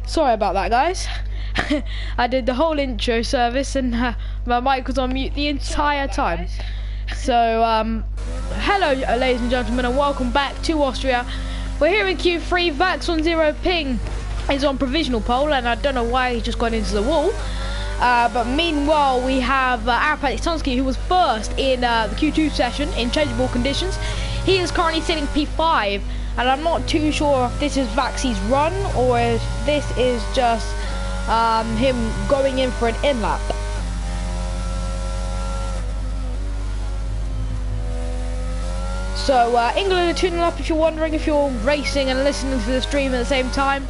Sorry about that, guys. I did the whole intro service and my mic was on mute the entire time. So, hello ladies and gentlemen, and welcome back to Austria. We're here in Q3. Vax on 0 ping is on provisional pole, and I don't know why he just got into the wall. But meanwhile, we have who was first in the Q2 session in changeable conditions. He is currently sitting P5, and I'm not too sure if this is Vax's run or if this is just him going in for an in-lap. So England are tuning up if you're wondering, if you're racing and listening to the stream at the same time.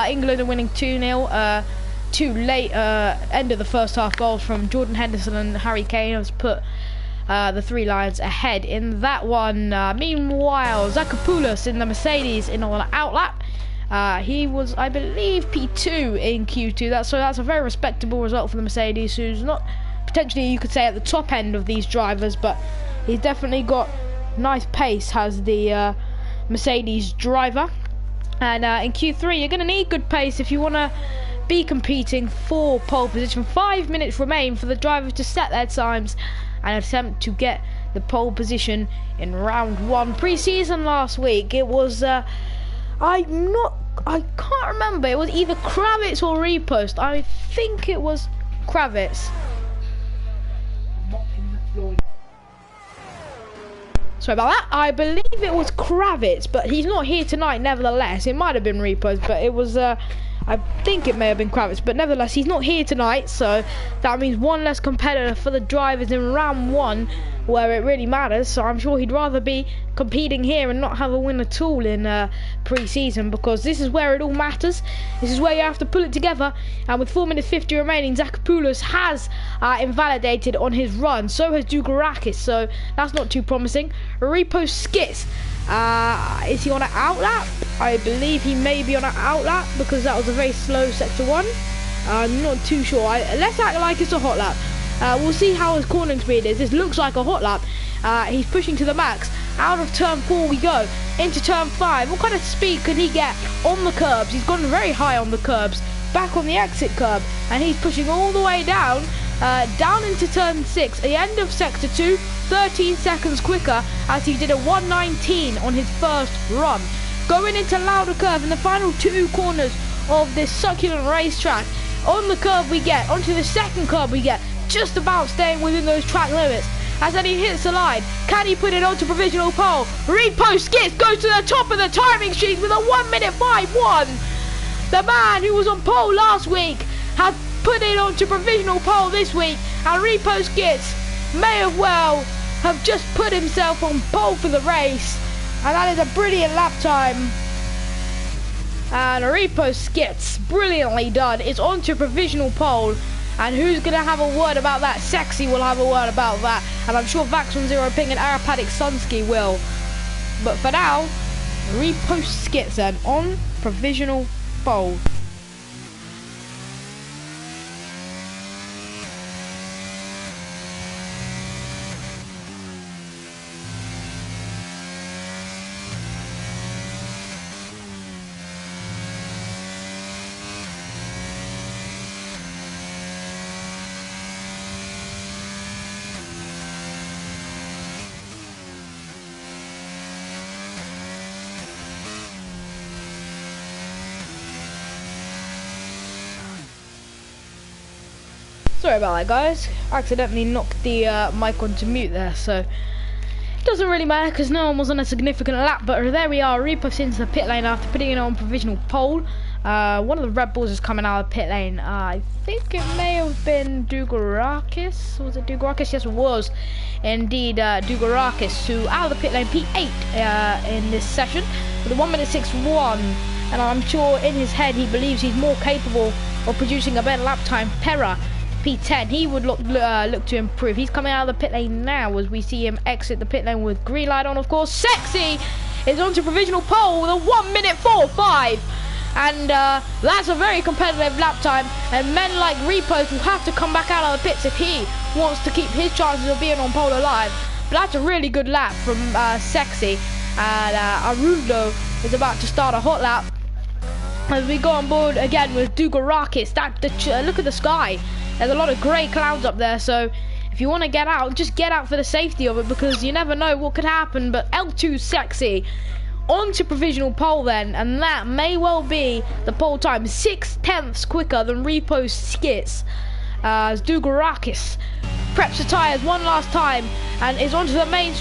England are winning 2-0. Too late end of the first half goals from Jordan Henderson and Harry Kane has put the Three Lions ahead in that one. Meanwhile, Zakopoulos in the Mercedes in an outlap. He was, I believe, P2 in Q2. That's a very respectable result for the Mercedes, who's not potentially, you could say, at the top end of these drivers, but he's definitely got nice pace, has the Mercedes driver. And in Q3, you're going to need good pace if you want to be competing for pole position. 5 minutes remain for the drivers to set their times and attempt to get the pole position in round 1. Pre-season last week, it was I can't remember, it was either Kravitz or Repost. I think it was Kravitz. Sorry about that. I believe it was Kravitz, but he's not here tonight nevertheless. It might have been Repost, but it was I think it may have been Kravitz, but nevertheless, he's not here tonight, so that means one less competitor for the drivers in round 1, where it really matters. So I'm sure he'd rather be competing here and not have a win at all in pre-season, because this is where it all matters. This is where you have to pull it together, and with 4 minutes 50 remaining, Zakopoulos has invalidated on his run. So has Dugarakis, so that's not too promising. Repo Skits. Is he on an outlap? I believe he may be on an outlap, because that was a very slow sector 1. I'm not too sure. Let's act like it's a hot lap. We'll see how his cornering speed is. This looks like a hot lap. He's pushing to the max. Out of turn 4 we go. Into turn 5. What kind of speed can he get on the curbs? He's gone very high on the curbs. Back on the exit curb. And he's pushing all the way down. Down into turn 6. At the end of sector 2, 13 seconds quicker, as he did a 1:19 on his first run. Going into Lauder Curve in the final 2 corners of this succulent racetrack. On the curve we get, onto the second curve we get, just about staying within those track limits. As then he hits the line, can he put it onto provisional pole? Repost Skits goes to the top of the timing sheet with a 1:51. The man who was on pole last week has put it onto provisional pole this week, and Repost Skits may have just put himself on pole for the race, and that is a brilliant lap time. And Repost Skits, brilliantly done. It's onto provisional pole. And who's going to have a word about that? Sexy will have a word about that. And I'm sure Vax on 0 ping and Arapatic Sunsky will. But for now, Repost Skits then on provisional pole. Sorry about that, guys. I accidentally knocked the mic onto mute there, so it doesn't really matter because no one was on a significant lap. But there we are, Repost into the pit lane after putting it on provisional pole. One of the Red Bulls is coming out of the pit lane. I think it may have been Dugarakis. Was it Dugarakis? Yes, it was indeed Dugarakis, who out of the pit lane P8 in this session with a 1:61. And I'm sure in his head he believes he's more capable of producing a better lap time. Pera P10, he would look to improve. He's coming out of the pit lane now as we see him exit the pit lane with green light on, of course. Sexy is onto provisional pole with a 1:45. And that's a very competitive lap time, and men like Repost will have to come back out of the pits if he wants to keep his chances of being on pole alive. But that's a really good lap from Sexy, and Arundo is about to start a hot lap. as we go on board again with Dugarakis. Look at the sky. There's a lot of grey clouds up there, so if you want to get out, just get out for the safety of it, because you never know what could happen. But L2 Sexy onto provisional pole then, and that may well be the pole time, 6/10 quicker than Repo's skits, as Dugarakis preps the tyres one last time and is onto the main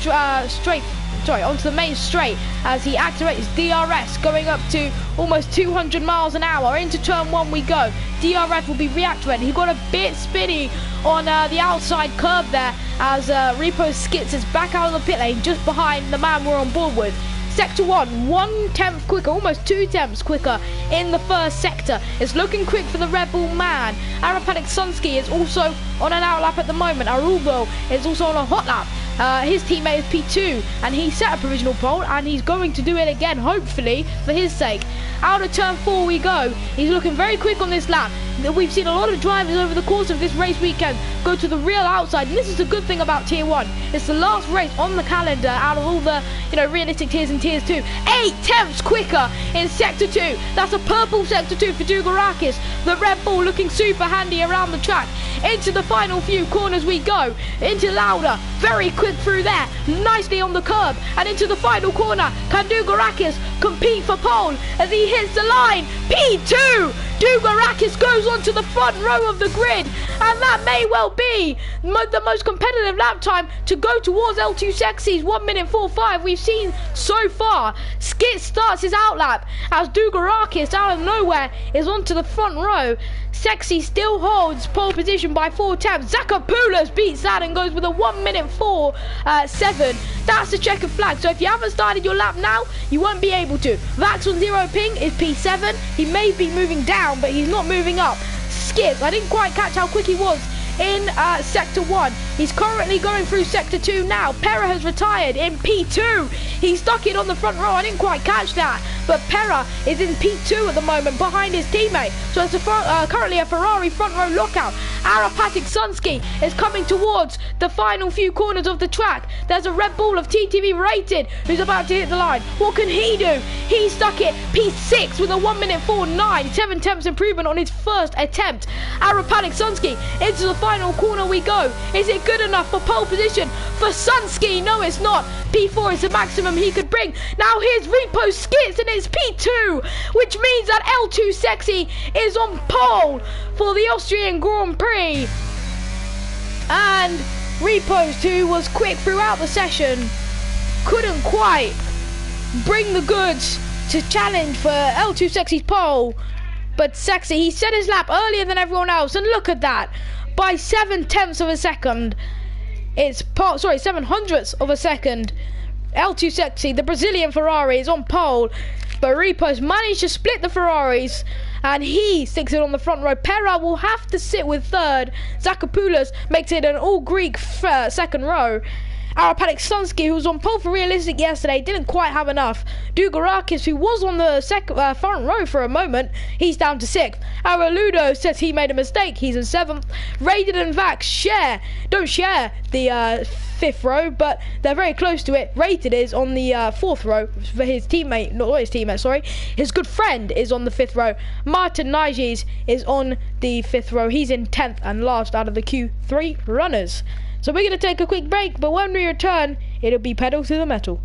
onto the main straight as he activates DRS, going up to almost 200 miles an hour. Into turn 1 we go. DRS will be reactivated. He got a bit spinny on the outside curb there as Repo skits is back out of the pit lane just behind the man we're on board with. Sector 1, 1/10 quicker, almost 2/10 quicker in the first sector. It's looking quick for the Red Bull man. Arapanik Sunsky is also on an outlap at the moment. Arubo is also on a hot lap. His teammate is P2, and he set a provisional pole, and he's going to do it again, hopefully, for his sake. Out of turn 4 we go. He's looking very quick on this lap. We've seen a lot of drivers over the course of this race weekend go to the real outside, and this is the good thing about Tier 1. It's the last race on the calendar out of all the, realistic tiers and Tiers 2. 8/10 quicker in Sector 2. That's a purple Sector 2 for Dugarakis. The Red Bull looking super handy around the track. Into the final few corners we go. Into Lauda, very quick through there, nicely on the curb, and into the final corner. Can Dugarakis compete for pole as he hits the line? P2! Dugarakis goes onto the front row of the grid, and that may well be the most competitive lap time to go towards L2 Sexy's 1:45 we've seen so far. Skit starts his outlap as Dugarakis out of nowhere is onto the front row. Sexy still holds pole position by 4/10. Zakopoulos beats that and goes with a 1:04.7. That's the checkered flag, so if you haven't started your lap now, you won't be able to. Vax on 0 ping is P7. He may be moving down, but he's not moving up. Skip, I didn't quite catch how quick he was in Sector 1. He's currently going through Sector 2 now. Pera has retired in P2. He stuck it on the front row. I didn't quite catch that. But Pera is in P2 at the moment behind his teammate. So it's currently a Ferrari front row lockout. Arapatik Sunsky is coming towards the final few corners of the track. There's a Red Bull of TTV rated who's about to hit the line. What can he do? He stuck it P6 with a 1:49. 7/10 improvement on his first attempt. Arapatik Sunsky into the final corner we go. Is it good enough for pole position for Sunsky? No, it's not. P4 is the maximum he could bring. Now here's Repo Skits and it's P2, which means that L2 Sexy is on pole for the Austrian Grand Prix. And Repo's 2 was quick throughout the session. Couldn't quite bring the goods to challenge for L2 Sexy's pole. But Sexy, he set his lap earlier than everyone else, and look at that. By 7/10 of a second. It's 7/100 of a second. L2 Sexy, the Brazilian Ferrari, is on pole, but Repo's managed to split the Ferraris, and he sticks it on the front row. Pera will have to sit with third. Zakopoulos makes it an all-Greek second row. Arapatik Sunsky, who was on pole for realistic yesterday, didn't quite have enough. Dugarakis, who was on the front row for a moment, he's down to 6th. Araludo says he made a mistake, he's in 7th. Raiden and Vax don't share the 5th row, but they're very close to it. Rated is on the 4th row for his teammate, his good friend is on the 5th row. Martin Niges is on the 5th row, he's in 10th and last out of the Q3 runners. So we're going to take a quick break, but when we return, it'll be pedal to the metal.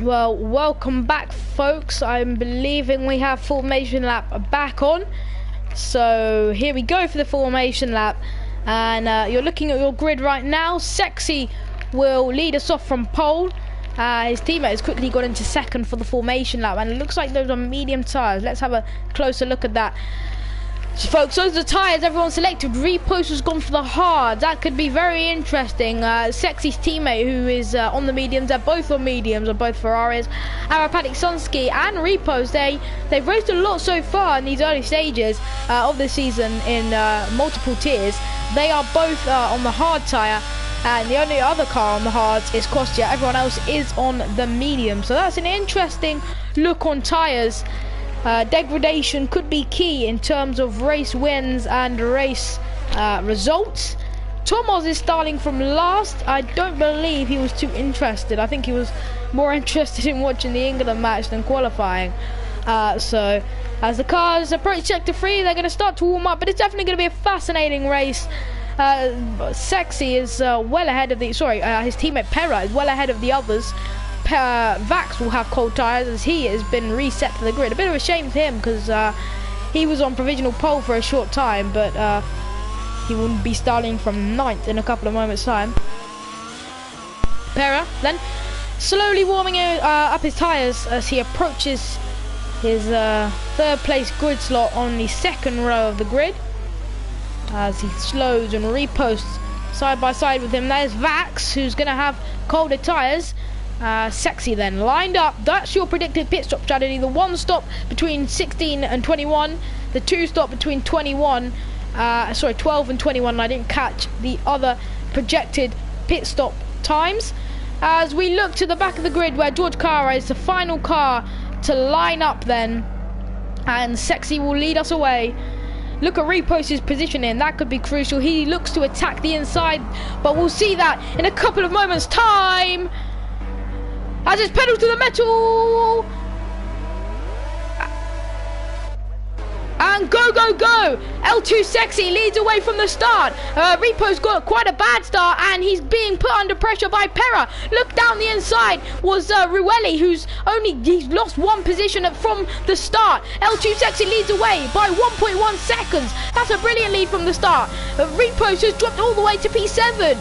Well, welcome back, folks. I'm believing we have formation lap back on. So here we go for the formation lap, and you're looking at your grid right now. Sexy will lead us off from pole. His teammate has quickly got into second for the formation lap, and it looks like those are medium tyres. Let's have a closer look at that. So folks, those are the tyres everyone selected. Repost has gone for the hard. That could be very interesting. Sexy's teammate, who is on the mediums, they're both on mediums, are both Ferraris. Arapatic Sunski and Repost, they've raced a lot so far in these early stages of the season in multiple tiers. They are both on the hard tyre, and the only other car on the hards is Kostya. Everyone else is on the medium. So that's an interesting look on tyres. Degradation could be key in terms of race wins and race results. Tomas is starting from last. I don't believe he was too interested. I think he was more interested in watching the England match than qualifying. So as the cars approach sector 3, they're going to start to warm up, but it's definitely going to be a fascinating race. Sexy is well ahead of the his teammate Pera is well ahead of the others. Vax will have cold tyres as he has been reset for the grid. A bit of a shame for him because he was on provisional pole for a short time, but he will be starting from 9th in a couple of moments time. Pera then slowly warming up his tyres as he approaches his third place grid slot on the second row of the grid, as he slows and reposts side by side with him. There's Vax, who's going to have colder tyres. Sexy then lined up. That's your predicted pit stop strategy. The 1 stop between 16 and 21, the 2 stop between 12 and 21. I didn't catch the other projected pit stop times. As we look to the back of the grid where George Cara is the final car to line up then, and Sexy will lead us away. Look at Repost's positioning, that could be crucial. He looks to attack the inside, but we'll see that in a couple of moments time. As it's pedal to the metal, and go, go, go! L2 Sexy leads away from the start. Repo's got quite a bad start, and he's being put under pressure by Pera. Look down the inside was Ruelli, he's lost 1 position from the start. L2 Sexy leads away by 1.1 seconds. That's a brilliant lead from the start. Repos has dropped all the way to P7.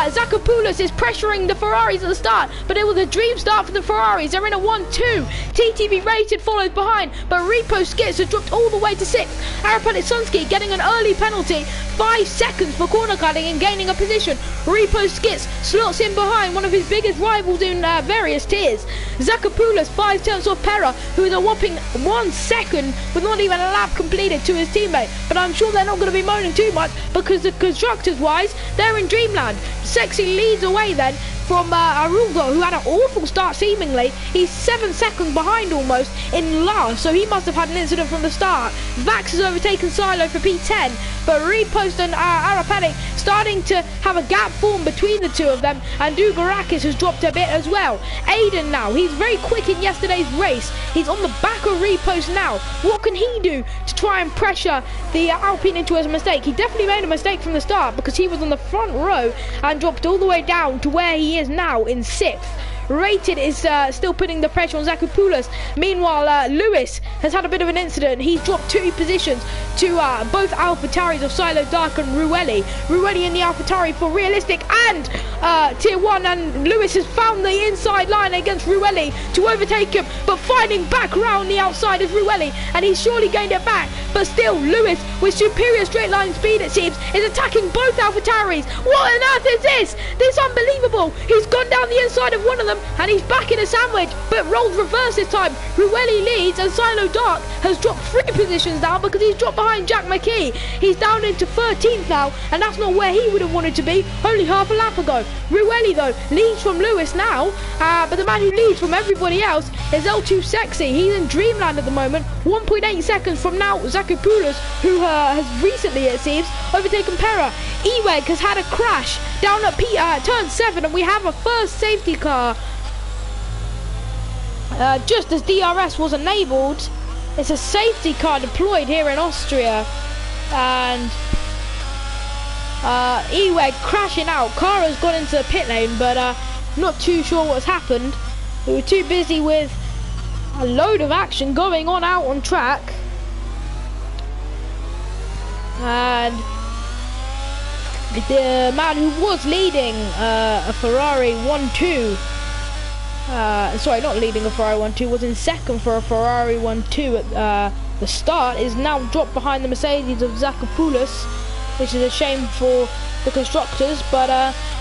Zakopoulos is pressuring the Ferraris at the start, but it was a dream start for the Ferraris. They're in a 1-2. TTV Rated follows behind, but Repo Skits has dropped all the way to 6th. Arapatic Sunski getting an early penalty, 5 seconds for corner cutting and gaining a position. Repo Skits slots in behind one of his biggest rivals in various tiers. Zakopoulos 5 tenths off Pera, who is a whopping 1 second with not even a lap completed to his teammate. But I'm sure they're not going to be moaning too much because the constructors wise, they're in dreamland. Sexy leads away then from Aruldo, who had an awful start seemingly. He's 7 seconds behind almost in last, so he must have had an incident from the start. Vax has overtaken Silo for P10, but Repost and Arapatic starting to have a gap form between the two of them, and Dugarakis has dropped a bit as well. Aiden now, he's very quick in yesterday's race. He's on the back of Repost now. What can he do to try and pressure the Alpine into his mistake? He definitely made a mistake from the start because he was on the front row and dropped all the way down to where he is now in 6th. Rated is still putting the pressure on Zakopoulos. Meanwhile, Lewis has had a bit of an incident. He's dropped 2 positions to both AlphaTauris of Silo Dark and Ruelli. Ruelli in the AlphaTauri for Realistic and Tier 1, and Lewis has found the inside line against Ruelli to overtake him, but finding back round the outside is Ruelli, and he's surely gained it back. But still, Lewis, with superior straight line speed it seems, is attacking both AlphaTauris. What on earth is this? This is unbelievable. He's gone down the inside of one of them, and he's back in a sandwich, but rolls reverse this time. Ruelli leads, and Silo Dark has dropped 3 positions now because he's dropped behind Jack McKee. He's down into 13th now, and that's not where he would have wanted to be only half a lap ago. Ruelli though leads from Lewis now, but the man who leads from everybody else is L2 Sexy. He's in dreamland at the moment, 1.8 seconds from now Zakopoulos, who has recently, it seems, overtaken Pera. Eweg has had a crash down at turn 7, and we have a first safety car. Just as DRS was enabled, it's a safety car deployed here in Austria, and Eweg crashing out. Cara's gone into the pit lane, but not too sure what's happened. We were too busy with a load of action going on out on track. And the man who was leading a Ferrari 1-2, sorry, not leading a Ferrari 1-2, was in second for a Ferrari 1-2 at the start, is now dropped behind the Mercedes of Zakopoulos, which is a shame for the constructors, but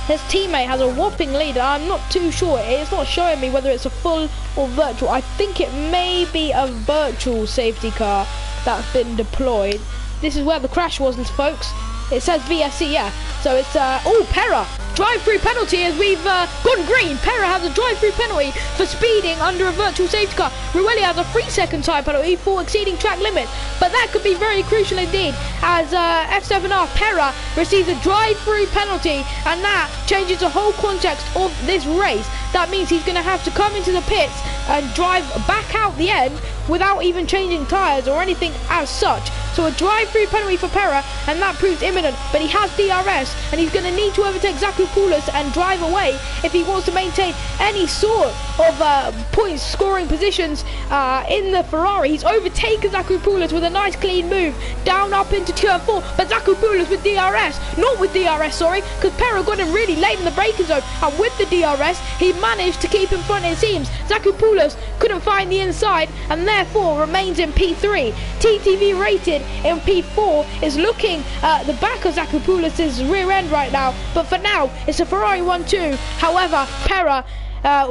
his teammate has a whopping lead. I'm not too sure. It's not showing me whether it's a full or virtual. I think it may be a virtual safety car that's been deployed. This is where the crash was, folks. It says VSC, yeah. So it's, oh, Pera. Drive-through penalty as we've gone green. Pera has a drive-through penalty for speeding under a virtual safety car. Ruelli has a 3-second time penalty for exceeding track limits. But that could be very crucial indeed, as F7R Pera receives a drive-through penalty, and that changes the whole context of this race. That means he's going to have to come into the pits and drive back out the end without even changing tyres or anything as such. So a drive-through penalty for Pera, and that proves imminent. But he has DRS, and he's going to need to overtake Zakopoulos and drive away if he wants to maintain any sort of points scoring positions in the Ferrari. He's overtaken Zakopoulos with a nice clean move down up into turn 4, but Zakopoulos with DRS, not with DRS, sorry, because Pera got him really late in the braking zone, and with the DRS he managed to keep in front. It seems Zakopoulos couldn't find the inside and therefore remains in P3. TTV rated in P4 is looking at the back of Zakopoulos' rear end right now, but for now it's a Ferrari 1-2. However, Pera,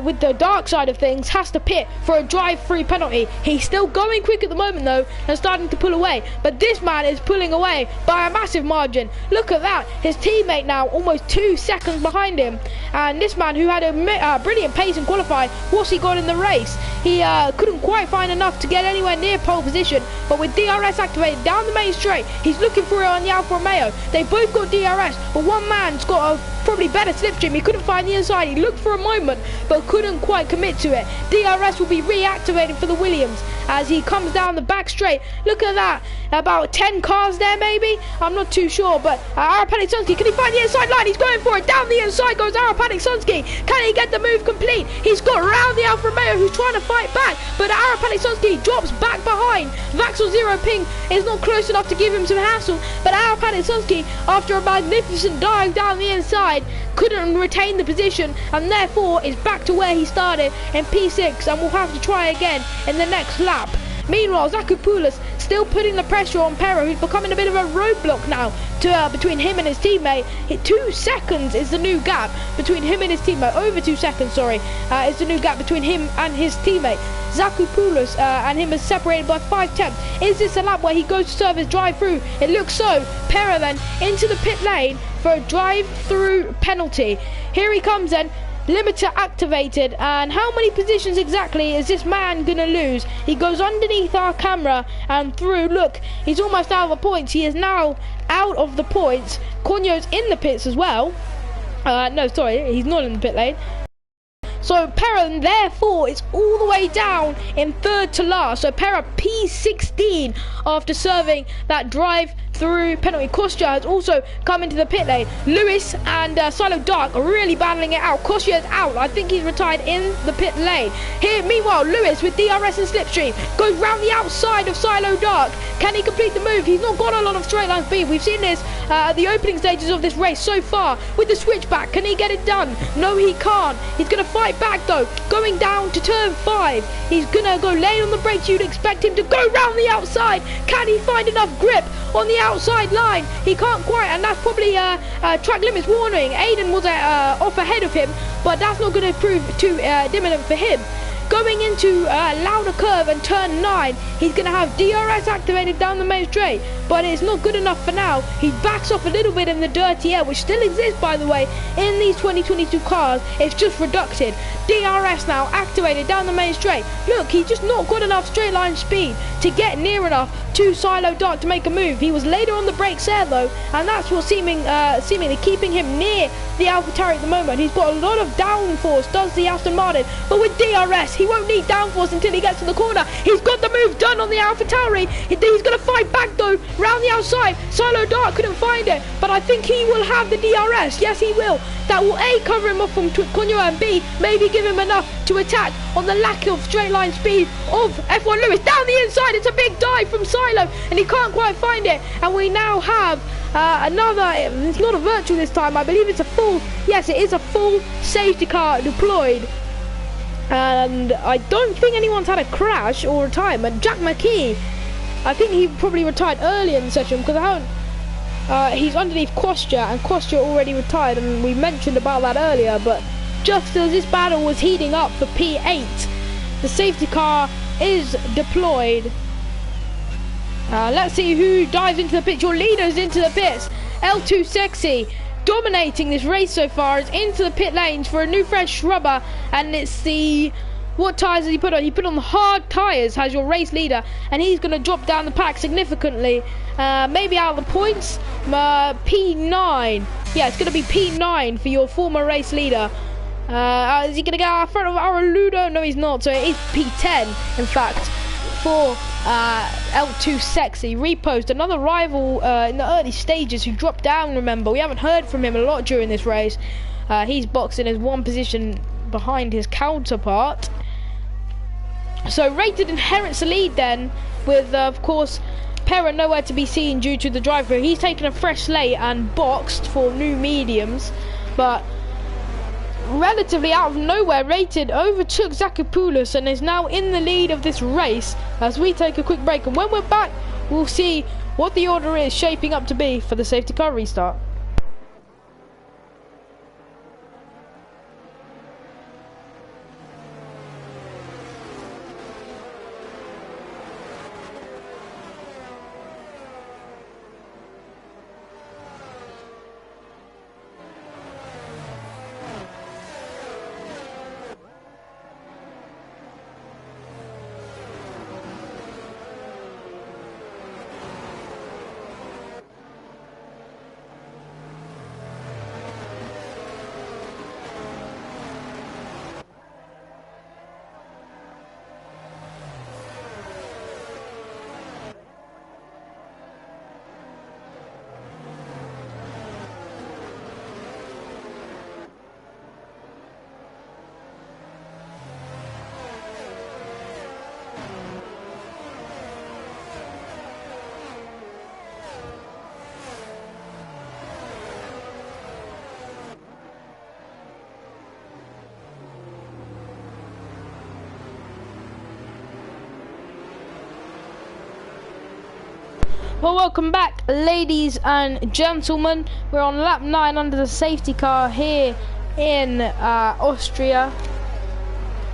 with the dark side of things, has to pit for a drive-through penalty. He's still going quick at the moment though, and starting to pull away, but this man is pulling away by a massive margin. Look at that, his teammate now almost 2 seconds behind him, and this man who had a brilliant pace in qualifying, what's he got in the race? He couldn't quite find enough to get anywhere near pole position, but with DRS activated down the main straight, he's looking for it on the Alfa Romeo. They both got DRS, but one man's got a probably better slipstream. He couldn't find the inside. He looked for a moment but couldn't quite commit to it. DRS will be reactivated for the Williams as he comes down the back straight. Look at that, about 10 cars there maybe, I'm not too sure, but Arapanik-Sunsky, can he find the inside line? He's going for it. Down the inside goes Arapanik-Sunsky. Can he get the move complete? He's got around the Alfa Romeo who's trying to fight back, but Arapanik-Sunsky drops back behind. Vaxel Zero Ping is not close enough to give him some hassle, but Arapanik-Sunsky, after a magnificent dive down the inside, couldn't retain the position and therefore is back to where he started in P6 and will have to try again in the next lap. Meanwhile, Zakopoulos still putting the pressure on Pera, who's becoming a bit of a roadblock now to between him and his teammate. 2 seconds is the new gap between him and his teammate. Over 2 seconds, sorry, is the new gap between him and his teammate. Zakopoulos and him is separated by 5 tenths. Is this a lap where he goes to serve his drive-through? It looks so. Pera then into the pit lane for a drive-through penalty. Here he comes then. Limiter activated, and how many positions exactly is this man gonna lose? He goes underneath our camera and through. Look, he's almost out of the points. He is now out of the points. Conyo's in the pits as well. No, sorry, he's not in the pit lane. So Pera therefore is all the way down in 3rd to last. So Pera P16 after serving that drive-through penalty. Kostya has also come into the pit lane. Lewis and Silo Dark are really battling it out. Kostya is out. I think he's retired in the pit lane. Here, meanwhile, Lewis with DRS and slipstream goes round the outside of Silo Dark. Can he complete the move? He's not got a lot of straight line speed. We've seen this at the opening stages of this race so far with the switchback. Can he get it done? No, he can't. He's going to fight back though, going down to turn 5. He's gonna go late on the brakes. You'd expect him to go round the outside. Can he find enough grip on the outside line? He can't quite, and that's probably track limits warning. Aiden was off ahead of him, but that's not going to prove too imminent for him. Going into Louder Curve and turn 9, he's going to have DRS activated down the main straight, but it's not good enough for now. He backs off a little bit in the dirty air, which still exists by the way in these 2022 cars. It's just reducted. DRS now activated down the main straight. Look, he's just not got enough straight line speed to get near enough to Silo Dark to make a move. He was later on the brakes there though, and that's what's seemingly keeping him near the AlphaTauri at the moment. He's got a lot of downforce, does the Aston Martin, but with DRS He won't need downforce until he gets to the corner. He's got the move done on the AlphaTauri. He's going to fight back though, round the outside. Silo Dark couldn't find it, but I think he will have the DRS. Yes, he will. That will A, cover him off from Cunha, and B, maybe give him enough to attack on the lack of straight line speed of F1 Lewis. Down the inside, it's a big dive from Silo, and he can't quite find it. And we now have another, it's not a virtual this time, I believe it's a full, yes, it is a full safety car deployed. And I don't think anyone's had a crash or retirement. Jack McKee, I think he probably retired early in the session because I haven't. He's underneath Kostya, and Kostya already retired, and we mentioned about that earlier. But just as this battle was heating up for P8, the safety car is deployed. Let's see who dives into the pits. Your leader's into the pits. L2 Sexy, dominating this race so far, is into the pit lanes for a new fresh rubber, and it's the... What tyres did he put on? He put on the hard tyres as your race leader, and he's going to drop down the pack significantly. Maybe out of the points. P9. Yeah, it's going to be P9 for your former race leader. Is he going to get out front of Araludo? No, he's not. So it is P10, in fact, for L2 Sexy. Repost, another rival in the early stages who dropped down, remember. We haven't heard from him a lot during this race. He's boxing as one position behind his counterpart. So Rated inherits the lead then, with of course Pera nowhere to be seen due to the driver. He's taken a fresh slate and boxed for new mediums, but relatively out of nowhere Rated overtook Zakopoulos and is now in the lead of this race as we take a quick break, and when we're back we'll see what the order is shaping up to be for the safety car restart. Well, welcome back, ladies and gentlemen. We're on lap 9 under the safety car here in Austria.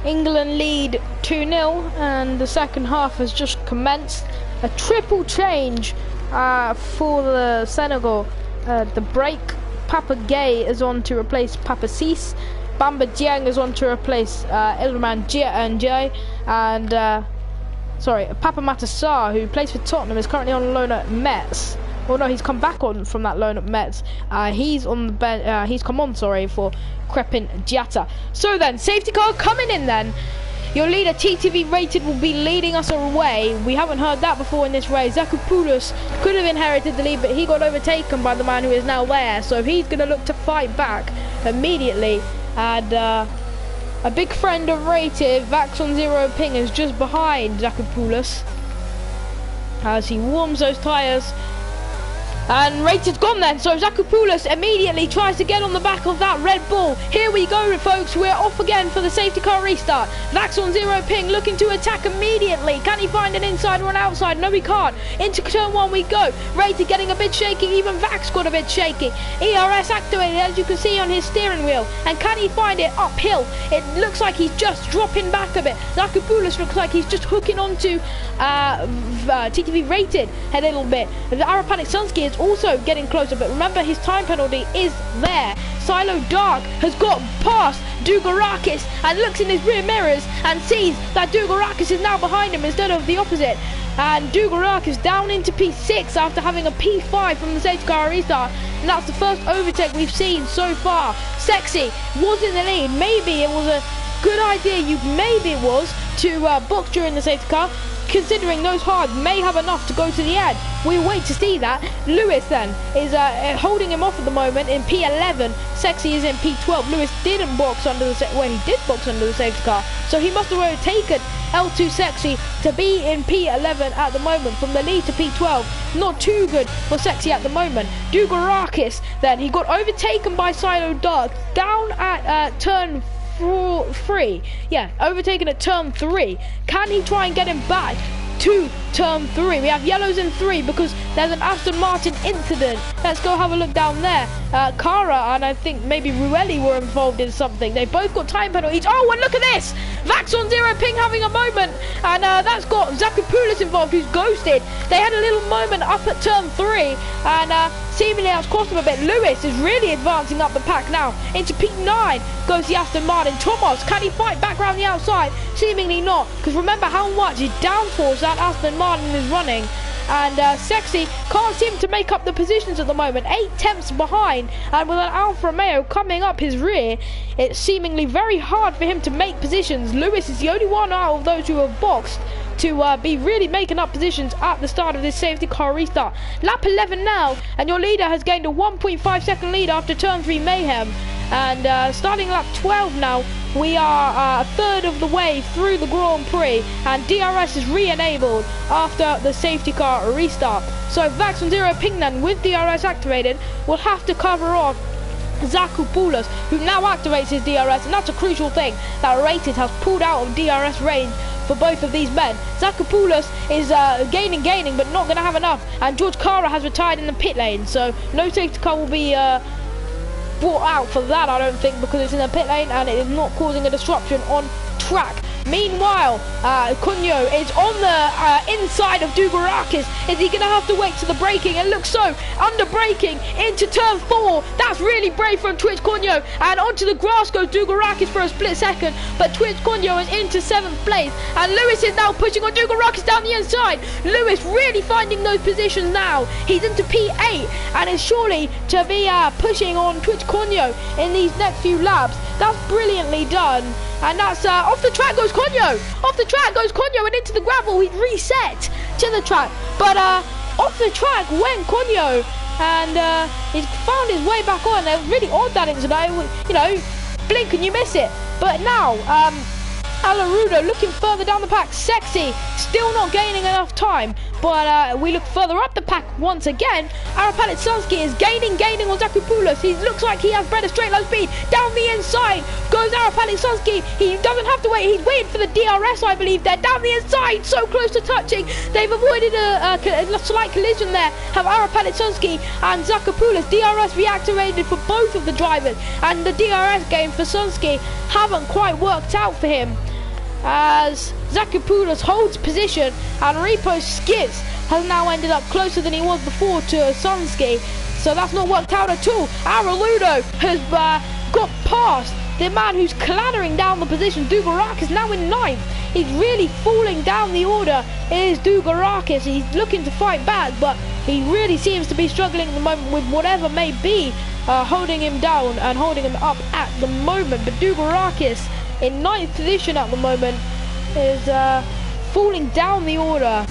England lead 2-0, and the second half has just commenced. A triple change for the Senegal. The break, Papa Gay is on to replace Papa Sis. Bamba Dieng is on to replace Ilman Jie, and Papa Matassar, who plays for Tottenham, is currently on loan at Metz. Well, no, he's come back on from that loan at Metz. He's on the bench. He's come on, for Crepin Giatta. So then, safety car coming in then. Your leader, TTV Rated, will be leading us away. We haven't heard that before in this race. Zakopoulos could have inherited the lead, but he got overtaken by the man who is now there. So he's going to look to fight back immediately. And a big friend of Rated, Vaxon Zero Ping, is just behind Zakopoulos as he warms those tyres. And Rated's gone then, so Zakopoulos immediately tries to get on the back of that Red Bull. Here we go, folks, we're off again for the safety car restart. Vaxon Zero Ping looking to attack immediately. Can he find an inside or an outside? No, he can't. Into turn 1 we go. Rated getting a bit shaky, even Vax got a bit shaky. ERS activated, as you can see on his steering wheel. And can he find it uphill? It looks like he's just dropping back a bit. Zakopoulos looks like he's just hooking onto TTV Rated a little bit. The Arapanic Sunski is also getting closer, but remember his time penalty is there. Silo Dark has got past Dugarakis and looks in his rear mirrors and sees that Dugarakis is now behind him instead of the opposite. And Dugarakis down into P6 after having a P5 from the safety car restart. And that's the first overtake we've seen so far. Sexy was in the lead. Maybe it was a good idea maybe it was to box during the safety car, considering those hards may have enough to go to the end. We wait to see that. Lewis then is holding him off at the moment in P11. Sexy is in P12. Lewis didn't box under the he did box under the safety car, so he must have overtaken L2 Sexy to be in P11 at the moment. From the lead to P12, not too good for Sexy at the moment. Dugarakis then, he got overtaken by Silo Dark down at turn 3. Yeah, overtaken at turn 3. Can he try and get him back to turn 3? We have yellows in 3 because there's an Aston Martin incident. Let's go have a look down there. Kara and I think maybe Ruelli were involved in something. They both got time penalties. Oh, and look at this! Vax on 0 ping having a moment, and that's got Zakopoulos involved, who's ghosted. They had a little moment up at turn 3, and seemingly that's cost him a bit. Lewis is really advancing up the pack now. Into P9 goes the Aston Martin. Thomas, can he fight back around the outside? Seemingly not, because remember how much his downforce that Aston Martin is running. And Sexy can't seem to make up the positions at the moment. 8 tenths behind, and with an Alfa Romeo coming up his rear, it's seemingly very hard for him to make positions. Lewis is the only one out of those who have boxed to be really making up positions at the start of this safety car restart. Lap 11 now, and your leader has gained a 1.5 second lead after turn 3 mayhem. And starting lap 12 now, we are a third of the way through the Grand Prix, and DRS is re-enabled after the safety car restart. So Vax on 0 ping then, with DRS activated, will have to cover off Zakopoulos, who now activates his DRS, and that's a crucial thing that Rated has pulled out of DRS range for both of these men. Zakopoulos is gaining, but not going to have enough, and George Kara has retired in the pit lane, so no safety car will be brought out for that, I don't think, because it's in the pit lane and it is not causing a disruption on track. Meanwhile, Cunyo is on the inside of Dugarakis. Is he going to have to wait to the braking? It looks so. Under braking into turn 4. That's really brave from Twitch Cunyo. And onto the grass goes Dugarakis for a split second. But Twitch Cunyo is into 7th place. And Lewis is now pushing on Dugarakis down the inside. Lewis really finding those positions now. He's into P8 and is surely to be pushing on Twitch Cunyo in these next few laps. That's brilliantly done. And that's off the track goes Cunyo. Off the track goes Cunyo and into the gravel. He's reset to the track. But off the track went Cunyo. And he's found his way back on. It was really odd that incident. You know, blink and you miss it. But now, Alarudo looking further down the pack. Sexy, still not gaining enough time. But we look further up the pack once again. Arapalitsonsky is gaining on Zakopoulos. He looks like he has better straight line speed. Down the inside goes Arapalitsonsky. He doesn't have to wait. He's waiting for the DRS, I believe. They're down the inside, so close to touching. They've avoided a slight collision there. Have Arapalitsonsky and Zakopoulos. DRS reactivated for both of the drivers. And the DRS game for Sonsky haven't quite worked out for him, as Zakopoulos holds position and Repo Skids has now ended up closer than he was before to Sonsky, so that's not worked out at all. Araludo has got past the man who's clattering down the position. Dugarakis now in 9th. He's really falling down the order. It is Dugarakis. He's looking to fight back, but he really seems to be struggling at the moment with whatever may be holding him down and holding him up at the moment. But Dugarakis in 9th position at the moment is falling down the order.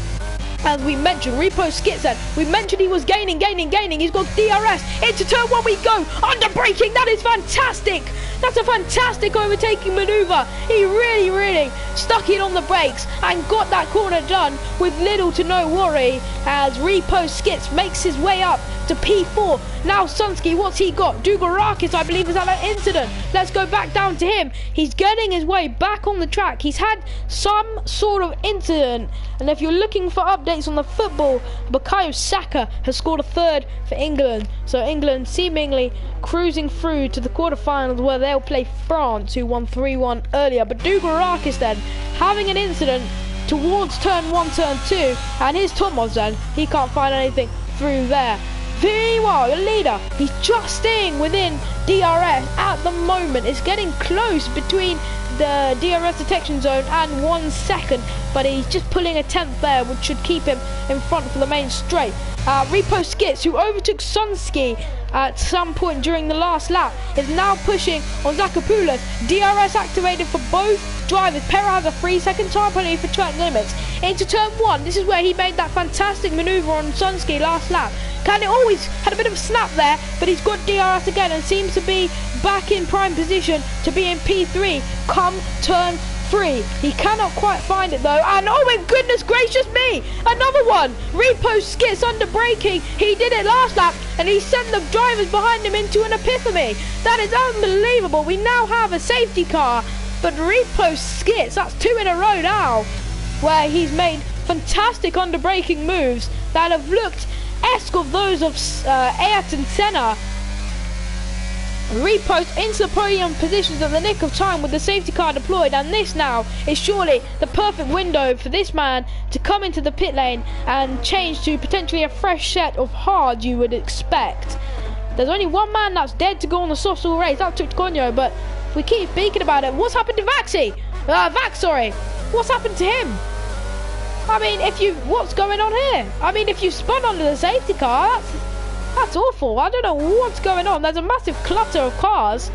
As we mentioned, Repo Skitsen, we mentioned he was gaining. He's got DRS. Into turn 1 we go. Under braking, that is fantastic. That's a fantastic overtaking maneuver. He really stuck it on the brakes and got that corner done with little to no worry, as Repo Skits makes his way up to P4. Now Sonsky, what's he got? Dugarakis, I believe, is at that incident. Let's go back down to him. He's getting his way back on the track. He's had some sort of incident, and if you're looking for updates on the football, Bukayo Saka has scored a 3rd for England. So England seemingly cruising through to the quarterfinals, where they'll play France, who won 3-1 earlier. But Dugarakis then having an incident towards turn 1, turn 2, and his Thomas then, he can't find anything through there. Meanwhile, the leader, he's just staying within DRS at the moment. It's getting close between the DRS detection zone and 1 second, but he's just pulling a 10th there, which should keep him in front for the main straight. Repo Skits, who overtook Sonsky at some point during the last lap, is now pushing on Zakopoulos. DRS activated for both drivers. Perez has a 3-second time penalty for track limits. Into turn 1, this is where he made that fantastic manoeuvre on Sunski last lap. Can it always had a bit of a snap there, but he's got DRS again and seems to be back in prime position to be in P3 come turn 3. He cannot quite find it though, and oh my goodness gracious me, another one. Repo skits under braking. He did it last lap and he sent the drivers behind him into an epiphany. That is unbelievable. We now have a safety car, but Repo skits, that's 2 in a row now, where he's made fantastic under braking moves that have looked esque of those of Ayrton Senna. Repost into the podium positions at the nick of time with the safety car deployed, and this now is surely the perfect window for this man to come into the pit lane and change to potentially a fresh set of hards you would expect. There's only one man that's dead to go on the soft stall race, that's Tucconio, but if we keep speaking about it, what's happened to Vax, sorry. What's happened to him? I mean, what's going on here? I mean, if you spun under the safety car, that's awful. I don't know what's going on. There's a massive clutter of cars,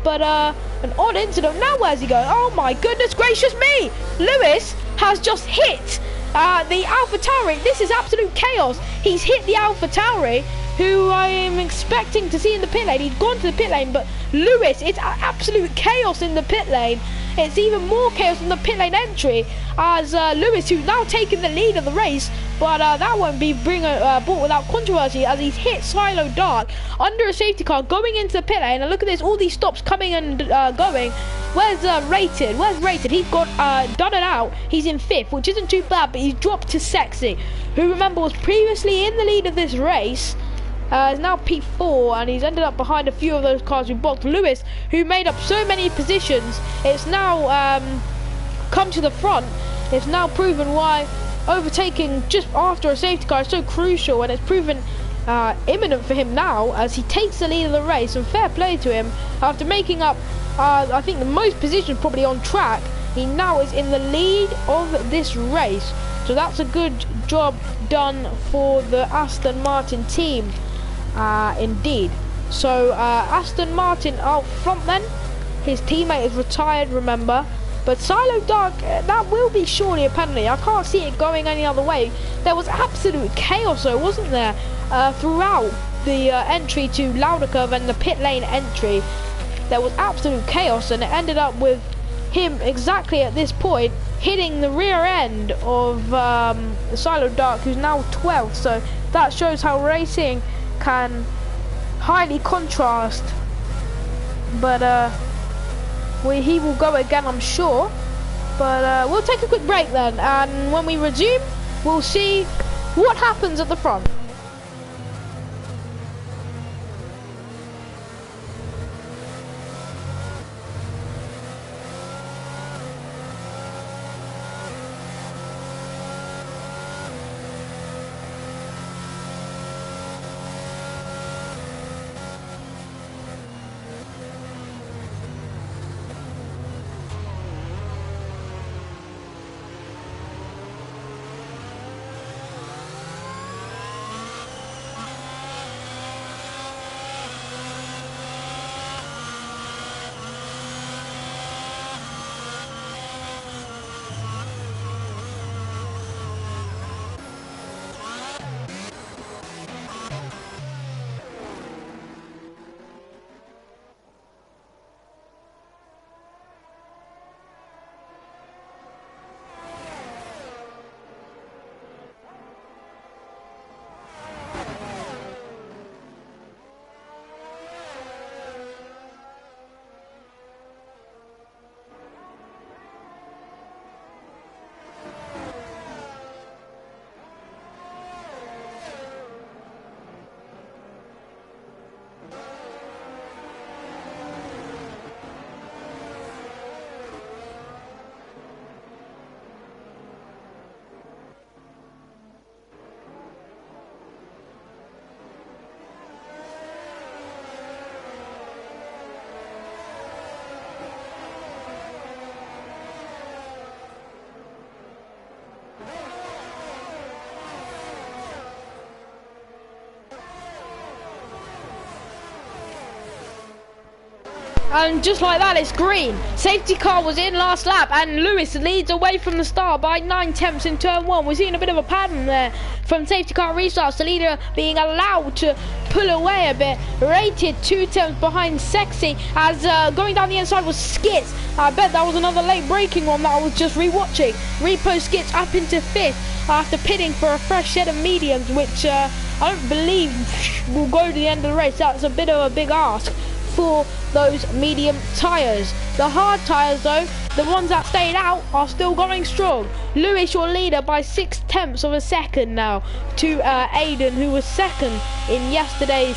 but an odd incident. Now where's he going? Oh my goodness gracious me! Lewis has just hit the AlphaTauri. This is absolute chaos. He's hit the AlphaTauri, who I am expecting to see in the pit lane. He's gone to the pit lane, but Lewis, it's absolute chaos in the pit lane. It's even more chaos in the pit lane entry, as Lewis, who's now taken the lead of the race, but that won't be brought without controversy, as he's hit Silo Dark under a safety car going into the pit lane. And look at this, all these stops coming and going. Where's Rated? Where's Rated? He's got done it out. He's in 5th, which isn't too bad, but he's dropped to Sexy, who remember was previously in the lead of this race. Is now P4, and he's ended up behind a few of those cars who blocked Lewis, who made up so many positions. It's now come to the front. It's now proven why overtaking just after a safety car is so crucial, and it's proven imminent for him now as he takes the lead of the race. And fair play to him, after making up I think the most positions probably on track, he now is in the lead of this race. So that's a good job done for the Aston Martin team. Indeed. So Aston Martin out front then. His teammate is retired, remember. But Silo Dark, that will be surely a penalty. I can't see it going any other way. There was absolute chaos though, wasn't there? Throughout the entry to Laudercurve and the pit lane entry. There was absolute chaos, and it ended up with him exactly at this point hitting the rear end of Silo Dark, who's now 12th. So that shows how racing can highly contrast, but he will go again, I'm sure. But we'll take a quick break then, and when we resume we'll see what happens at the front. And just like that, it's green. Safety car was in last lap, and Lewis leads away from the start by 9/10 in turn 1. We're seeing a bit of a pattern there from safety car restarts. The leader being allowed to pull away a bit. Rated 2/10 behind Sexy, as going down the inside was Skits. I bet that was another late braking one that I was just rewatching. Repo Skits up into 5th after pitting for a fresh set of mediums, which I don't believe will go to the end of the race. That's a bit of a big ask for those medium tyres. The hard tyres though, the ones that stayed out, are still going strong. Lewis, your leader, by 6/10 of a second now to Aiden, who was second in yesterday's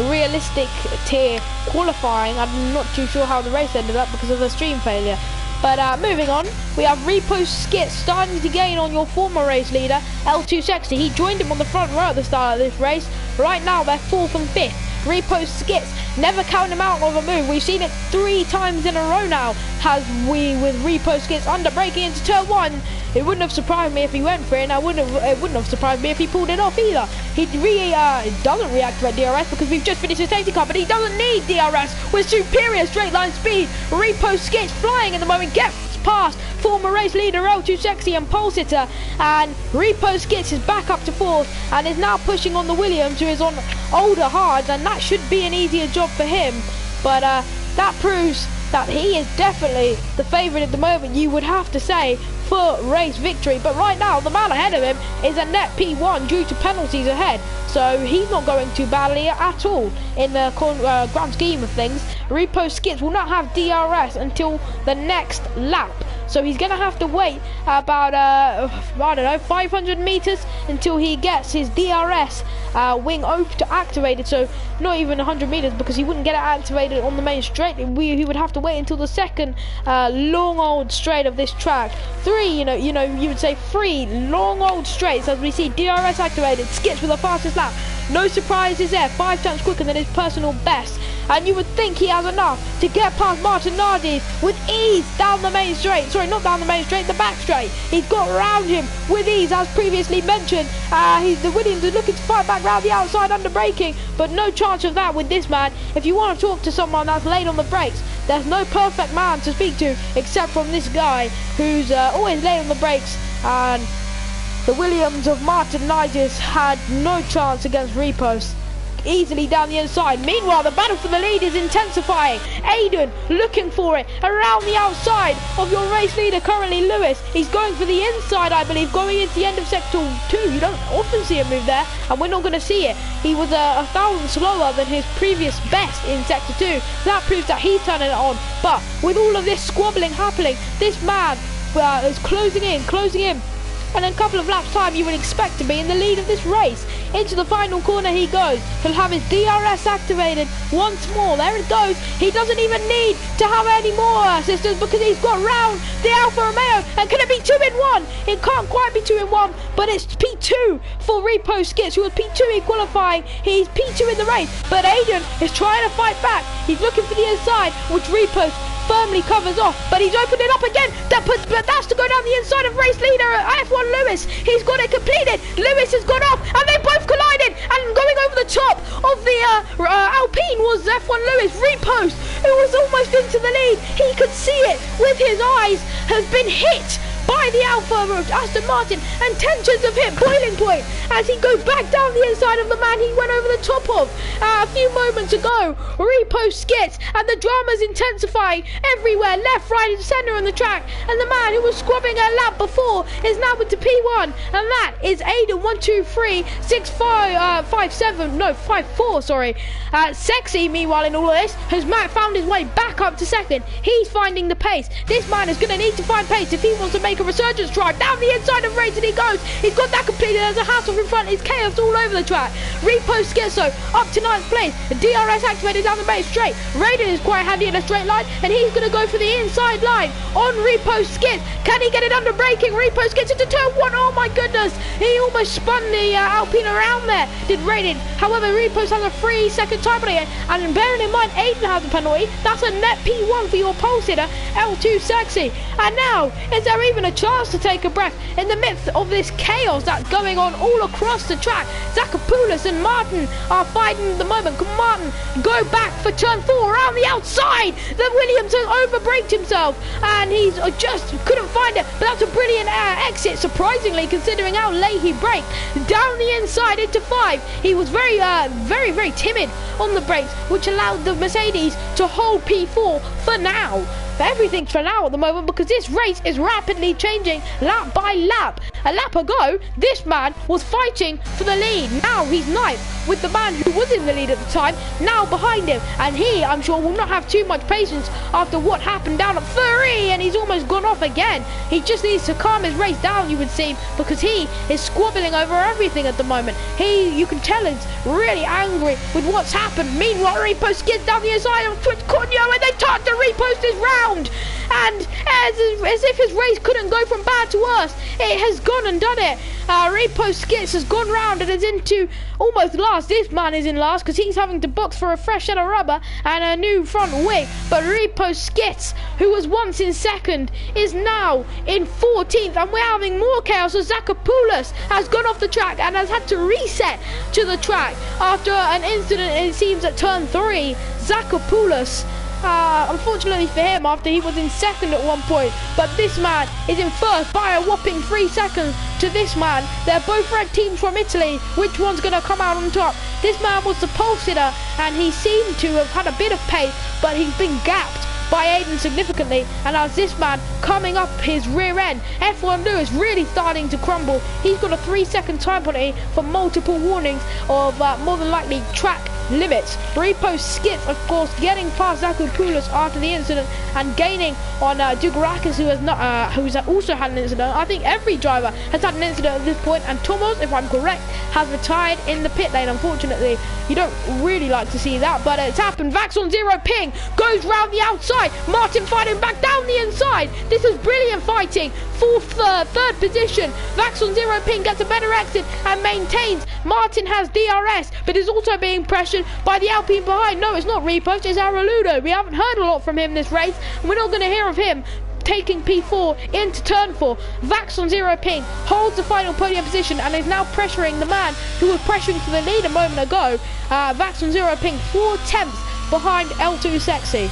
realistic tier qualifying. I'm not too sure how the race ended up because of the stream failure. But moving on, we have Repo Skit starting to gain on your former race leader, L2 Sexy. He joined him on the front row at the start of this race. Right now they're 4th and 5th. Repo Skits, never count him out of a move. We've seen it 3 times in a row now, has we, with Repo Skits under braking into turn 1. It wouldn't have surprised me if he went for it, and it wouldn't have surprised me if he pulled it off either. He doesn't reactivate DRS because we've just finished a safety car, but he doesn't need DRS with superior straight line speed. Repo Skits flying in the moment, gets past former race leader L2 Sexy and pole sitter, and Repo Skits is back up to 4th and is now pushing on the Williams, who is on older hards, and that should be an easier job for him. But that proves that he is definitely the favourite at the moment, you would have to say, for race victory. But right now the man ahead of him is a net P1 due to penalties ahead, so he's not going too badly at all in the grand scheme of things. Repo Skits will not have DRS until the next lap, so he's going to have to wait about I don't know, 500 meters until he gets his DRS wing activated. So not even 100 meters, because he wouldn't get it activated on the main straight. He would have to wait until the second long old straight of this track. You would say 3 long old straights as we see DRS activated. Skits with the fastest lap. No surprises there, 5 times quicker than his personal best. And you would think he has enough to get past Martin Nardi with ease down the main straight. Sorry, not down the main straight, the back straight. He's got around him with ease, as previously mentioned. The Williams is looking to fight back round the outside under braking, but no chance of that with this man. If you want to talk to someone that's late on the brakes, there's no perfect man to speak to except from this guy who's always late on the brakes. And the Williams of Martin Nigis had no chance against Repos. Easily down the inside. Meanwhile, the battle for the lead is intensifying. Aiden looking for it around the outside of your race leader, currently Lewis. He's going for the inside, I believe, going into the end of sector 2. You don't often see him move there, and we're not going to see it. He was 1,000 slower than his previous best in sector 2. That proves that he's turning it on. But with all of this squabbling happening, this man is closing in. And in a couple of laps time, you would expect to be in the lead of this race. Into the final corner he goes. He'll have his DRS activated once more. There it goes. He doesn't even need to have any more assistance because he's got round the Alfa Romeo. And can it be 2 in 1? It can't quite be 2 in 1, but it's P2 for Repo Skits, who was P2 in qualifying. He's P2 in the race, but Aiden is trying to fight back. He's looking for the inside, which Repo firmly covers off, but he's opened it up again. But that's to go down the inside of race leader F1 Lewis. He's got it completed. Lewis has gone off, and they both collided. And going over the top of the Alpine was F1 Lewis. Repost, who was almost into the lead. He could see it with his eyes. Has been hit by the Alfa Aston Martin, and tensions have hit boiling point as he goes back down the inside of the man he went over the top of a few moments ago. Repo Skits, and the drama's intensifying everywhere, left, right and centre on the track, and the man who was squabbing a lap before is now into P1, and that is Aiden 54, sorry. Sexy, meanwhile, in all of this, has found his way back up to second. He's finding the pace. This man is going to need to find pace if he wants to make a resurgence drive. Down the inside of race, and he goes. He's got that completed. There's a house off in front. It's chaos all over the track. Repo Skitso up to 9th place. The DRS activated down the main straight. Raiden is quite handy in a straight line, and he's going to go for the inside line on Repo Skits. Can he get it under braking? Repo Skits into turn 1. Oh my goodness. He almost spun the Alpine around there, did Raiden. However, Repo has a 3-second time penalty, and bearing in mind Aiden has a penalty, that's a net P1 for your pole sitter, L2 Sexy. And now, is there even a chance to take a breath in the midst of this chaos that's going on all across the track? Zakopoulos and Martin are fighting at the moment. Can Martin go back for turn 4 around the outside? Then Williams has overbraked himself and he's just couldn't find it, but that's a brilliant exit, surprisingly, considering how late he braked. Down the inside into 5. He was very timid on the brakes, which allowed the Mercedes to hold P4 for now. Everything's for now at the moment, because this race is rapidly changing lap by lap. A lap ago, this man was fighting for the lead. Now he's ninth, with the man who was in the lead at the time now behind him, and he, I'm sure, will not have too much patience after what happened down at 3, and he's almost gone off again. He just needs to calm his race down, you would seem, because he is squabbling over everything at the moment. You can tell he's really angry with what's happened. Meanwhile, Repost gets down the inside of Cunyo, and they start to repost his round, and as if his race couldn't go from bad to worse, it has gone and done it. Repost Skits has gone round and is into almost last. This man is in last because he's having to box for a fresh set of rubber and a new front wing. But Repost Skits, who was once in second, is now in 14th, and we're having more chaos as Zakopoulos has gone off the track and has had to reset to the track after an incident, it seems, at turn 3. Zakopoulos, unfortunately for him, after he was in second at one point, but this man is in first by a whopping 3 seconds to this man. They're both red teams from Italy. Which one's going to come out on top? This man was the pole sitter, and he seemed to have had a bit of pace, but he's been gapped by Aiden significantly, and as this man coming up his rear end, F1 Lewis really starting to crumble. He's got a 3-second time penalty for multiple warnings of more than likely track limits. Repost Skits, of course, getting past Zakopoulos after the incident and gaining on Dugarakis, who's also had an incident. I think every driver has had an incident at this point, and Thomas, if I'm correct, has retired in the pit lane. Unfortunately, you don't really like to see that, but it's happened. Vax on 0 ping goes round the outside. Martin fighting back down the inside. This is brilliant fighting. Third position. Vax on 0 ping gets a better exit and maintains. Martin has DRS, but is also being pressured by the Alpine behind. No, it's not Repost, it's Araludo. We haven't heard a lot from him this race, and we're not going to hear of him taking P4 into turn 4. Vax on 0 ping holds the final podium position and is now pressuring the man who was pressuring for the lead a moment ago. Vax on 0 ping 4/10 behind L2 Sexy.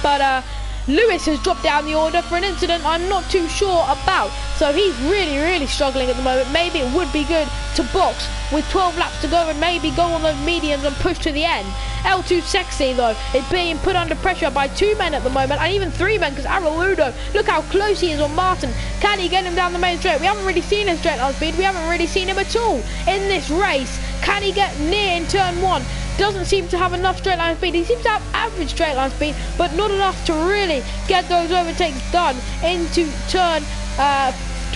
But Lewis has dropped down the order for an incident I'm not too sure about, so he's really struggling at the moment. Maybe it would be good to box with 12 laps to go and maybe go on those mediums and push to the end. L2 Sexy, though, is being put under pressure by 2 men at the moment, and even 3 men, because Araludo, look how close he is on Martin. Can he get him down the main straight? We haven't really seen his straight line speed. We haven't really seen him at all in this race. Can he get near in turn 1? Doesn't seem to have enough straight line speed. He seems to have average straight line speed, but not enough to really get those overtakes done into turn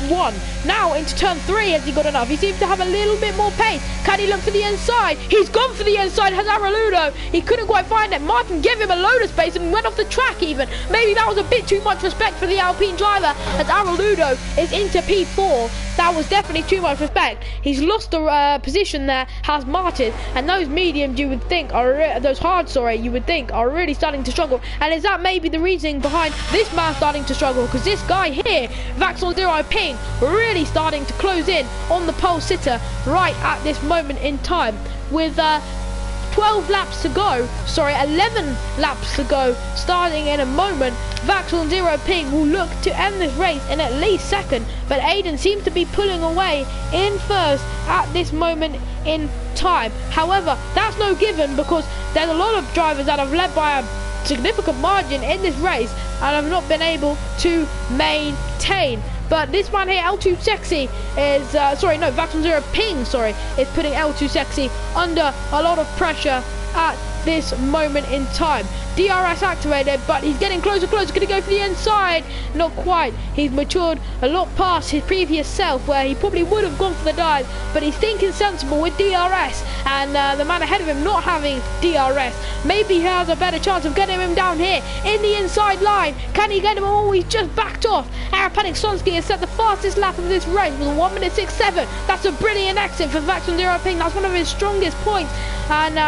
1. Now into turn 3, has he got enough? He seems to have a little bit more pace. Can he look for the inside? He's gone for the inside, has Araludo. He couldn't quite find it. Martin gave him a load of space and went off the track even. Maybe that was a bit too much respect for the Alpine driver, as Araludo is into P4. That was definitely too much respect. He's lost the position there, has Martin, and those mediums you would think are, those hards, you would think are really starting to struggle. And is that maybe the reason behind this man starting to struggle? Because this guy here, Vax on 0 ping, really starting to close in on the pole sitter right at this moment in time, with 11 laps to go, starting in a moment. Vax on 0 ping will look to end this race in at least second, but Aiden seems to be pulling away in first at this moment in time. However, that's no given, because there's a lot of drivers that have led by a significant margin in this race and have not been able to maintain. But this man here, L2 Sexy, is, Vax on 0 ping, is putting L2 Sexy under a lot of pressure at this moment in time. DRS activated, but he's getting closer, gonna go for the inside. Not quite. He's matured a lot past his previous self, where he probably would have gone for the dive, but he's thinking sensible with DRS, and the man ahead of him not having DRS. Maybe he has a better chance of getting him down here in the inside line. Can he get him? Oh, he's just backed off. Arapanik Sonsky has set the fastest lap of this race with 1:67. That's a brilliant exit for Vax on 0 ping. That's one of his strongest points, and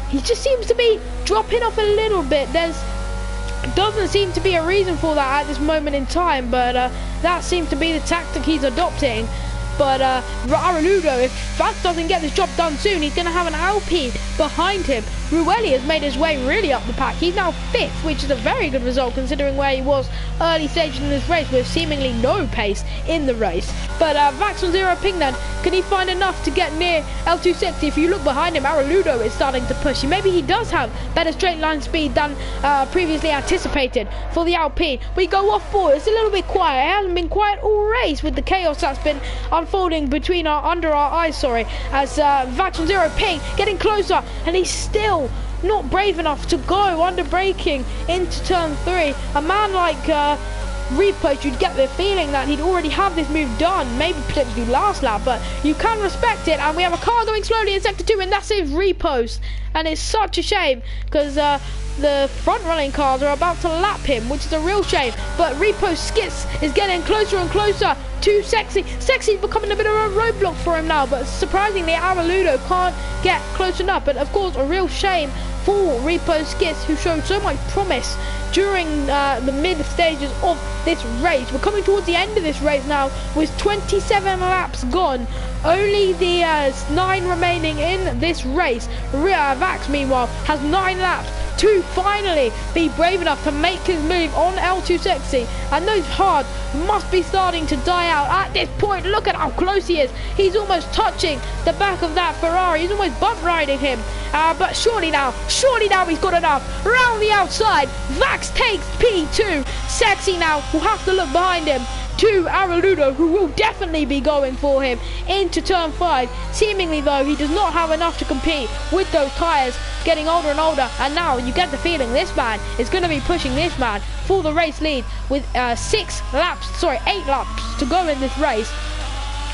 he just seems to be dropping off a little bit. Doesn't seem to be a reason for that at this moment in time, but that seems to be the tactic he's adopting. But Araludo, if Vax doesn't get this job done soon, he's going to have an Alpine behind him. Rueli has made his way really up the pack. He's now 5th, which is a very good result considering where he was early stages in this race with seemingly no pace in the race. But Vax on 0 ping then, can he find enough to get near L260? If you look behind him, Araludo is starting to push. Maybe he does have better straight line speed than previously anticipated for the Alpine. We go off board, it's a little bit quiet. It hasn't been quiet all race with the chaos that's been unfolding between under our eyes, as Vax on 0 ping getting closer, and he's still not brave enough to go under braking into turn 3. A man like Repost, you'd get the feeling that he'd already have this move done, maybe potentially last lap, but you can respect it. And we have a car going slowly in sector 2, and that's his Repost, and it's such a shame because the front running cars are about to lap him, which is a real shame. But Repost Skits is getting closer and closer to Sexy. Sexy's becoming a bit of a roadblock for him now, but surprisingly Araludo can't get close enough. But of course a real shame for Repost Skits, who showed so much promise during the mid stages of this race. We're coming towards the end of this race now with 27 laps gone. Only the 9 remaining in this race. Vax meanwhile has 9 laps to finally be brave enough to make his move on L2 Sexy, and those hard must be starting to die out at this point. Look at how close he is. He's almost touching the back of that Ferrari. He's almost bump riding him, but surely now he's got enough. Round the outside, Vax takes P2. Sexy now will have to look behind him to Araludo, who will definitely be going for him into turn 5. Seemingly though, he does not have enough to compete with those tyres getting older and older, and now you get the feeling this man is going to be pushing this man for the race lead with 8 laps to go in this race.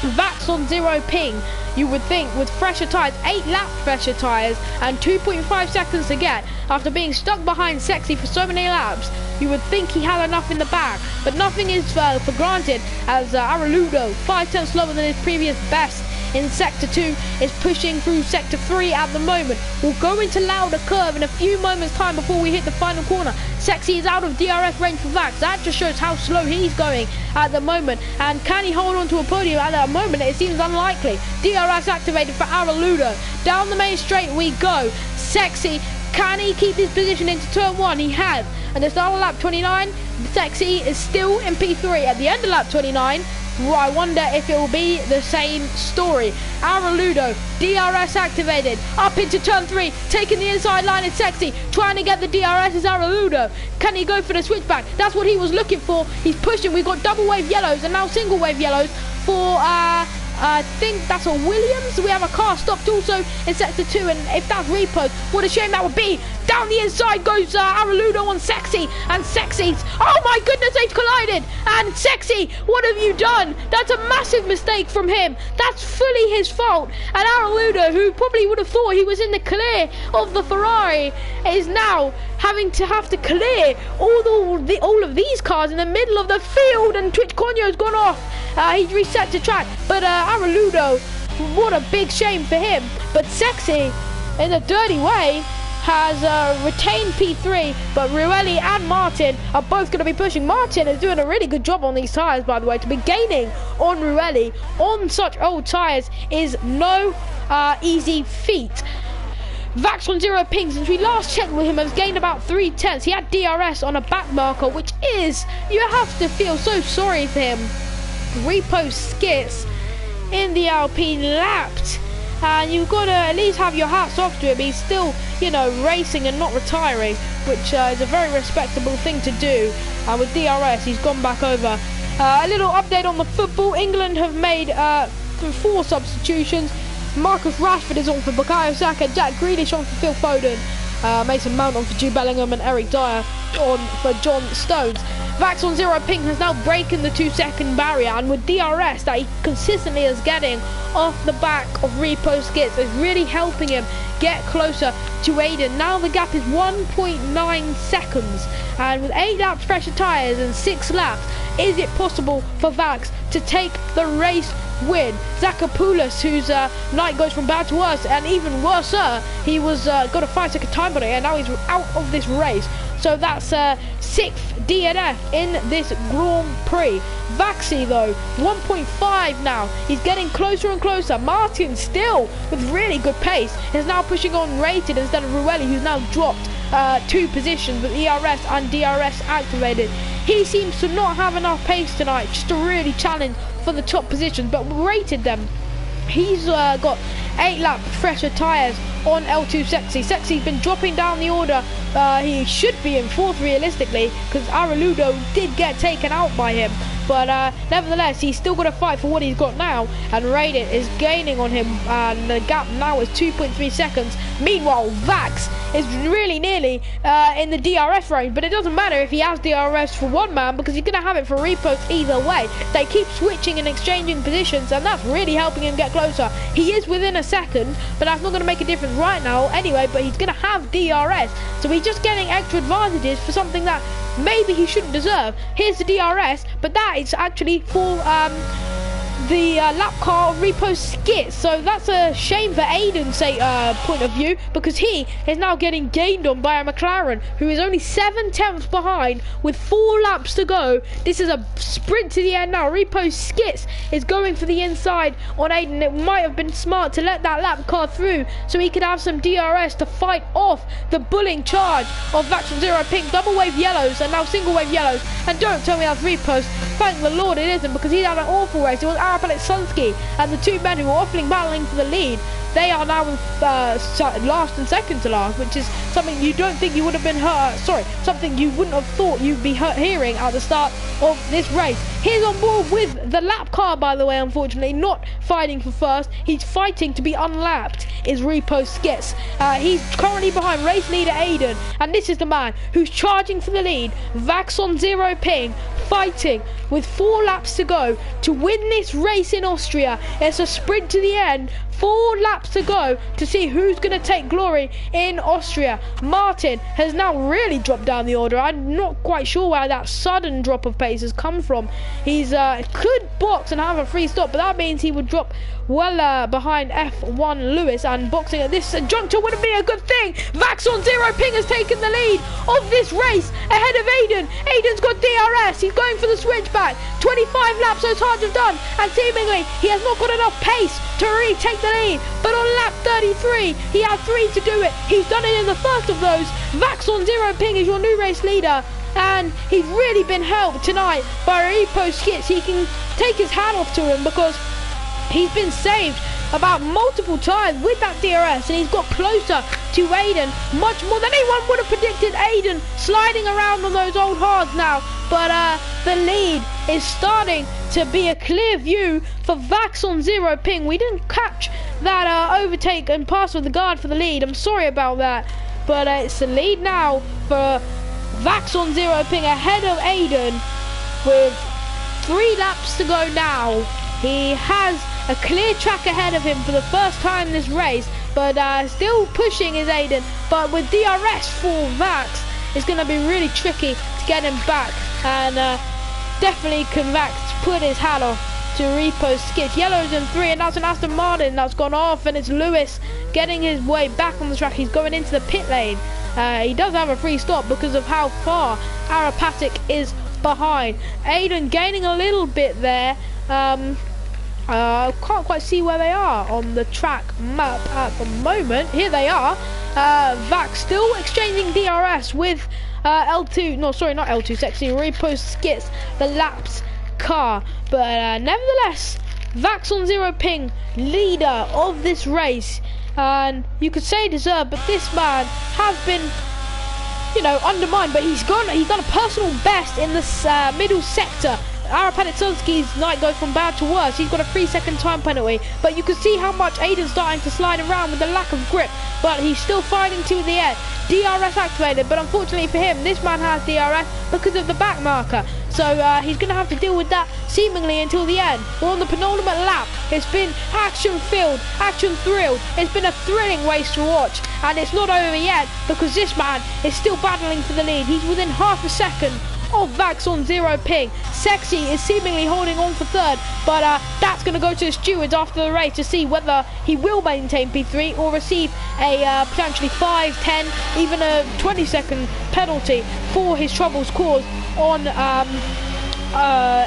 Vax on 0 ping, you would think with fresher tyres, 8 lap fresher tyres and 2.5 seconds to get after being stuck behind Sexy for so many laps, you would think he had enough in the bag, but nothing is for granted, as Araludo, 5 tenths slower than his previous best in sector 2, is pushing through sector 3 at the moment. We'll go into Lauder Curve in a few moments time before we hit the final corner. Sexy is out of DRS range for Vax. That just shows how slow he's going at the moment, and can he hold on to a podium at that moment? It seems unlikely. DRS activated for Araludo. Down the main straight we go. Sexy, can he keep his position into turn 1? He has. And the start of lap 29, Sexy is still in P3. At the end of lap 29, I wonder if it will be the same story. Araludo, DRS activated, up into turn 3, taking the inside line. It's Sexy, trying to get the DRS is Araludo. Can he go for the switchback? That's what he was looking for. He's pushing. We've got double wave yellows and now single wave yellows for I think that's a Williams. We have a car stopped also in sector 2, and if that's Repo, what a shame that would be. Down the inside goes Araludo on Sexy, and Sexy's, oh my goodness, they've collided. And Sexy, what have you done? That's a massive mistake from him. That's fully his fault. And Araludo, who probably would have thought he was in the clear of the Ferrari, is now having to clear all of these cars in the middle of the field, and Twitch Conyo's gone off. He's reset to track, but Araludo, what a big shame for him. But Sexy, in a dirty way, has retained P3, but Rueli and Martin are both going to be pushing. Martin is doing a really good job on these tyres, by the way. To be gaining on Rueli on such old tyres is no easy feat. Vax on 0 ping, since we last checked with him, has gained about 3 tenths. He had DRS on a back marker, which is, you have to feel so sorry for him. Repo Skits in the Alpine lapped, and you've got to at least have your hats off to him. He's still, you know, racing and not retiring, which is a very respectable thing to do. And with DRS, he's gone back over. A little update on the football. England have made 4 substitutions. Marcus Rashford is on for Bukayo Saka, Jack Grealish on for Phil Foden, Mason Mount on for Jude Bellingham, and Eric Dyer on for John Stones. Vax on 0 ping has now broken the 2-second barrier, and with DRS that he consistently is getting off the back of Repo Skits is really helping him get closer to Aiden. Now the gap is 1.9 seconds, and with 8 laps fresher tyres and 6 laps, is it possible for Vax to take the race win? Zakopoulos, whose night goes from bad to worse, and even worse, he was got a 5-second time on it, and now he's out of this race. So that's 6th DNF in this Grand Prix. Vaxi though, 1.5 now. He's getting closer and closer. Martin still with really good pace is now pushing on Rated instead of Ruelli, who's now dropped 2 positions with ERS and DRS activated. He seems to not have enough pace tonight just to really challenge for the top positions, but Rated them. He's got 8 lap fresher tyres on L2 Sexy. Sexy's been dropping down the order. He should be in 4th realistically, because Araludo did get taken out by him. But nevertheless, he's still got to fight for what he's got now, and Raiden is gaining on him, and the gap now is 2.3 seconds. Meanwhile, Vax is really nearly in the DRS range, but it doesn't matter if he has DRS for one man, because he's going to have it for repos either way. They keep switching and exchanging positions, and that's really helping him get closer. He is within a second, but that's not going to make a difference right now anyway, but he's going to have DRS, so he's just getting extra advantages for something that maybe he shouldn't deserve. Here's the DRS, but that is actually for the lap car repo skit, so that's a shame for Aiden's point of view, because he is now getting gained on by a McLaren who is only 7/10 behind with 4 laps to go. This is a sprint to the end now. Repo skits is going for the inside on Aiden. It might have been smart to let that lap car through so he could have some DRS to fight off the bullying charge of Vaxon Zero Pink. Double wave yellows and now single wave yellows, and don't tell me that's repos. Thank the Lord it isn't, because he had an awful race. It was Sunsky and the 2 men who were awfully battling for the lead. They are now last and second to last, which is something you don't think you would have been something you wouldn't have thought you'd be hearing at the start of this race. He's on board with the lap car, by the way, unfortunately, not fighting for first. He's fighting to be unlapped, is Repo Skits. He's currently behind race leader Aiden, and this is the man who's charging for the lead. Vaxon Zero Ping, fighting with 4 laps to go to win this race in Austria. It's a sprint to the end. 4 laps to go to see who's going to take glory in Austria. Martin has now really dropped down the order. I'm not quite sure where that sudden drop of pace has come from. He's could box and have a free stop, but that means he would drop well behind F1 Lewis, and boxing at this juncture wouldn't be a good thing. Vaxon Zero Ping has taken the lead of this race ahead of Aiden. Aiden's got DRS. He's going for the switchback. 25 laps so hard to have done, and seemingly he has not got enough pace to retake the lead. But on lap 33, he had 3 to do it. He's done it in the first of those. Vaxon Zero Ping is your new race leader, and he's really been helped tonight by Repo Skits. He can take his hat off to him, because he's been saved about multiple times with that DRS, and he's got closer to Aiden much more than anyone would have predicted. Aiden sliding around on those old hards now, but the lead is starting to be a clear view for Vaxon Zero Ping. We didn't catch that overtake and pass with the guard for the lead. I'm sorry about that, but it's the lead now for Vaxon Zero Ping ahead of Aiden with 3 laps to go now. He has a clear track ahead of him for the first time this race, but still pushing is Aiden. But with DRS for Vax, it's going to be really tricky to get him back, and definitely can Vax put his hat off to Repo Skits. Yellows in 3, and that's an Aston Martin that's gone off, and it's Lewis getting his way back on the track. He's going into the pit lane. He does have a free stop because of how far Arapatic is behind. Aiden gaining a little bit there. Can't quite see where they are on the track map at the moment. Here they are. Vax still exchanging DRS with L2, no sorry, not L2 Sexy, Repo Skits, the laps car. But nevertheless, Vaxon Zero Ping, leader of this race, and you could say deserved, but this man has been, you know, undermined. But he's done a personal best in this middle sector. Arapatic-Sunsky's night goes from bad to worse. He's got a 3-second time penalty, but you can see how much Aiden's starting to slide around with the lack of grip, but he's still fighting to the end. DRS activated, but unfortunately for him, this man has DRS because of the back marker, so he's going to have to deal with that seemingly until the end. We're on the penultimate lap. It's been action-filled, action-thrilled. It's been a thrilling race to watch, and it's not over yet, because this man is still battling for the lead. He's within half a second of Vax on 0 ping. Sexy is seemingly holding on for third, but that's going to go to the stewards after the race to see whether he will maintain P3 or receive a potentially 5, 10, even a 20-second penalty for his troubles caused on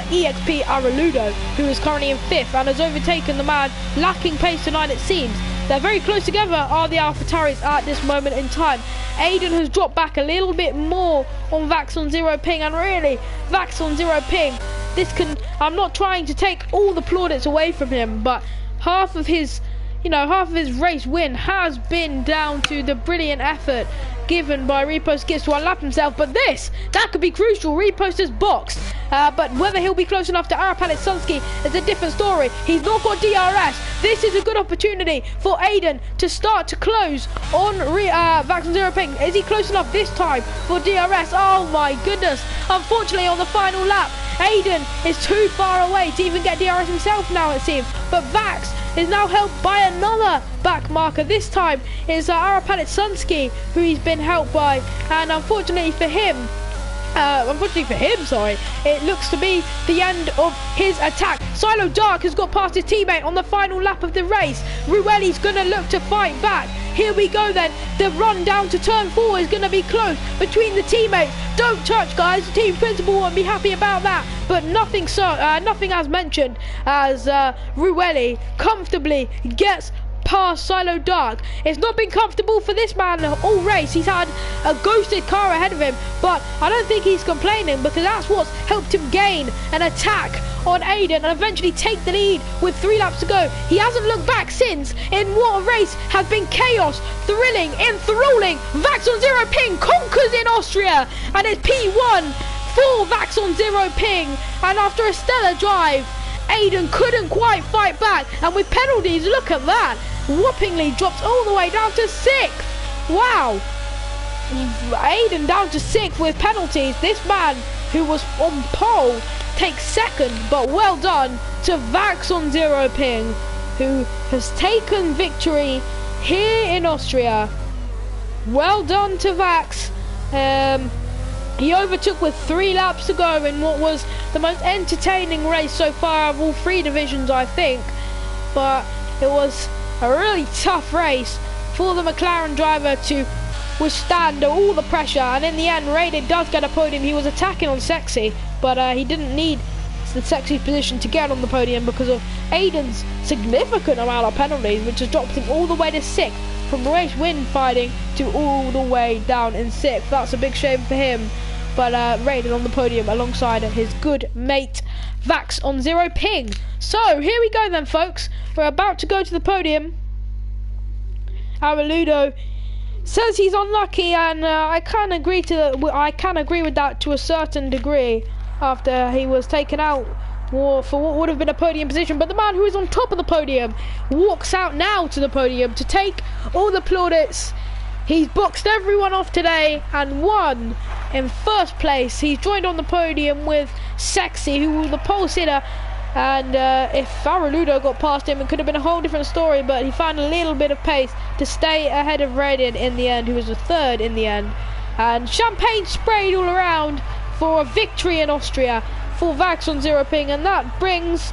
EXP Araludo, who is currently in 5th and has overtaken the man lacking pace tonight, it seems. They're very close together, are the AlphaTauris at this moment in time. Aiden has dropped back a little bit more on Vax on 0 ping, and really, Vax on 0 ping, this can, I'm not trying to take all the plaudits away from him, but half of his race win has been down to the brilliant effort given by Repost Gibbs to unlap himself, but that could be crucial. Repost is boxed, but whether he'll be close enough to Arapalit Sunsky is a different story. He's not got DRS. This is a good opportunity for Aiden to start to close on Vax on 0 ping. Is he close enough this time for DRS? Oh my goodness. Unfortunately, on the final lap, Aiden is too far away to even get DRS himself now, it seems, but Vax is now helped by another back marker. This time is Arapalit Sunsky, who he's been helped by, and unfortunately for him, it looks to be the end of his attack. Silo Dark has got past his teammate on the final lap of the race. Ruelli's gonna look to fight back. Here we go then. The run down to turn 4 is gonna be close between the teammates. Don't touch, guys. The team principal won't be happy about that. But nothing as mentioned as Ruelli comfortably gets past Silo Dark. It's not been comfortable for this man all race. He's had a ghosted car ahead of him, but I don't think he's complaining, because that's what's helped him gain an attack on Aiden and eventually take the lead with 3 laps to go. He hasn't looked back since in what a race has been chaos, thrilling, enthralling. Vax on 0 ping conquers in Austria, and it's P1 for Vax on 0 ping, and after a stellar drive, Aiden couldn't quite fight back, and with penalties, look at that, whoppingly drops all the way down to 6th. Wow, Aiden down to 6th with penalties. This man who was on pole takes 2nd, but well done to Vax on 0 ping, who has taken victory here in Austria. Well done to Vax. He overtook with 3 laps to go in what was the most entertaining race so far of all 3 divisions, I think. But it was a really tough race for the McLaren driver to withstand all the pressure. And in the end, Raiden does get a podium. He was attacking on Sexy, but he didn't need the Sexy position to get on the podium because of Aiden's significant amount of penalties, which has dropped him all the way to 6th. From race win fighting to all the way down in 6th. That's a big shame for him. But Raiden on the podium alongside his good mate Vax on 0 ping. So here we go then, folks. We're about to go to the podium. Araludo says he's unlucky, and I can agree with that to a certain degree. After he was taken out for what would have been a podium position, but the man who is on top of the podium walks out now to the podium to take all the plaudits. He's boxed everyone off today and won in 1st place. He's joined on the podium with Sexy, who was the pole sitter, and if Araludo got past him, it could have been a whole different story, but he found a little bit of pace to stay ahead of Raiden in the end, who was the 3rd in the end. And champagne sprayed all around for a victory in Austria for Vax on 0 ping, and that brings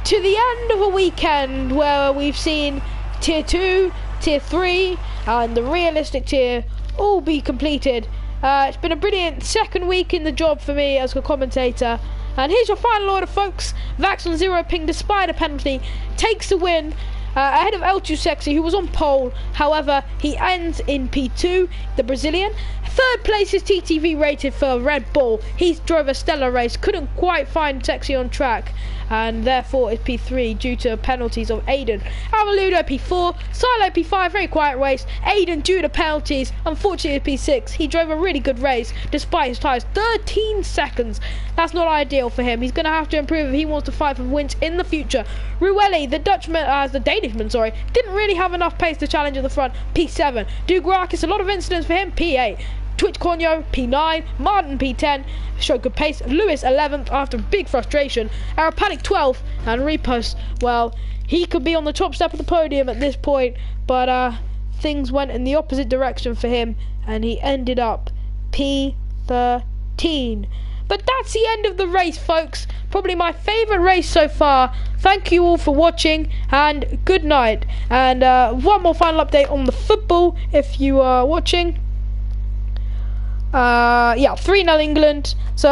to the end of a weekend where we've seen tier 2, tier 3 and the realistic tier all be completed. It's been a brilliant 2nd week in the job for me as a commentator, and here's your final order, folks. Vax on 0 ping, despite a penalty, takes the win ahead of L2 Sexy, who was on pole. However, he ends in P2, the Brazilian. 3rd place is TTV rated for Red Bull. He drove a stellar race, couldn't quite find Sexy on track, and therefore is P3 due to penalties of Aiden. Araludo P4, Silo P5, very quiet race. Aiden due to penalties, unfortunately P6. He drove a really good race despite his tyres, 13 seconds. That's not ideal for him. He's going to have to improve if he wants to fight for wins in the future. Ruelli, the Danishman, didn't really have enough pace to challenge at the front, P7. Dugrakis, a lot of incidents for him, P8. Twitch Cornio, P9, Martin P10, showed good pace. Lewis 11th after big frustration. Arapatic 12th, and Repost, well, he could be on the top step of the podium at this point, but things went in the opposite direction for him, and he ended up P13. 19. But that's the end of the race, folks. Probably my favourite race so far. Thank you all for watching, and good night. And one more final update on the football, if you are watching. Yeah, 3-0 England. So